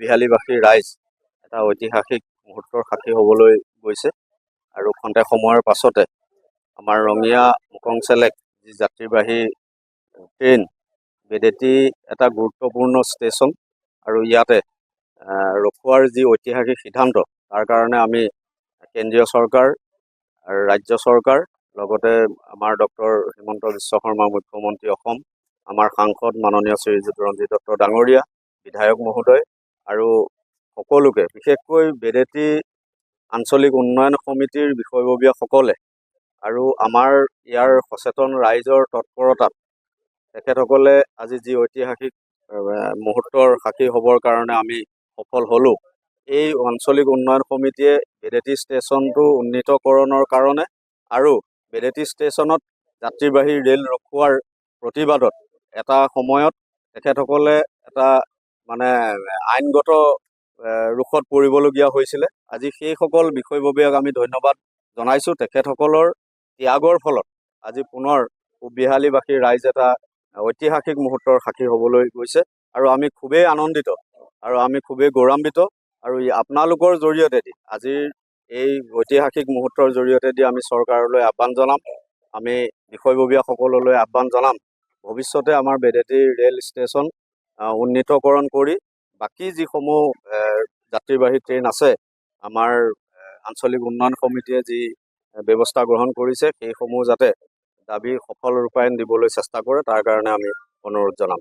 বিহালীবাসীৰ ৰাইজ এটা ঐতিহাসিক মুহূৰ্তৰ সাক্ষী হ'বলৈ গৈছে আৰু খন্তেক সময়ৰ পাছতে আমাৰ ৰঙিয়া মুকংচেলেক যি যাত্ৰীবাহী ট্ৰেইন বেদেতি এটা গুৰুত্বপূৰ্ণ ষ্টেচন আৰু ইয়াতে ৰখোৱাৰ যি ঐতিহাসিক সিদ্ধান্ত তাৰ কাৰণে আমি কেন্দ্ৰীয় চৰকাৰ আৰু ৰাজ্য চৰকাৰ লগতে আমাৰ ডক্টৰ হিমন্ত বিশ্ব শৰ্মা মুখ্যমন্ত্ৰী অসম আমাৰ সাংসদ মাননীয় শ্ৰীযুত ৰঞ্জিত দত্ত ডাঙৰীয়া বিধায়ক মহোদয় আৰু সকলোকে বিশেষকৈ বেদেতি আঞ্চলিক উন্নয়ন সমিতিৰ বিষয়ববীয়াসকলে আৰু আমাৰ ইয়াৰ সচেতন ৰাইজৰ তৎপৰতাত তেখেতসকলে আজি যি ঐতিহাসিক মুহূৰ্তৰ সাক্ষী হ'বৰ কাৰণে আমি সফল হ'লোঁ। এই আঞ্চলিক উন্নয়ন সমিতিয়ে বেদেতি ষ্টেচনটো উন্নীতকৰণৰ কাৰণে আৰু বেদেতি ষ্টেচনত যাত্ৰীবাহী ৰেল ৰখোৱাৰ প্ৰতিবাদত এটা সময়ত তেখেতসকলে এটা আইনগত ৰোষত পৰিবলগীয়া হৈছিলে। আজি সেইসকল বিষয়ববীয়াক আমি ধন্যবাদ জনাইছোঁ। তেখেতসকলৰ ত্যাগৰ ফলত আজি পুনৰ বিহালীবাসীৰ ৰাইজ এটা ঐতিহাসিক মুহূৰ্তৰ সাক্ষী হ'বলৈ গৈছে আৰু আমি খুবেই আনন্দিত আৰু আমি খুবেই গৌৰৱান্বিত আৰু আপোনালোকৰ জৰিয়তে আজিৰ এই ঐতিহাসিক মুহূৰ্তৰ জৰিয়তে আমি চৰকাৰলৈ আহ্বান জনাম, আমি বিষয়ববীয়াসকললৈ আহ্বান জনাম ভৱিষ্যতে আমাৰ বেদেতি ৰেল ষ্টেচন উন্নীতকৰণ কৰি বাকী যিসমূহ যাত্ৰীবাহী ট্ৰেইন আছে আমাৰ আঞ্চলিক উন্নয়ন সমিতিয়ে যি ব্যৱস্থা গ্ৰহণ কৰিছে সেইসমূহ যাতে দাবী সফল ৰূপায়ণ দিবলৈ চেষ্টা কৰে তাৰ কাৰণে আমি অনুৰোধ জনাম।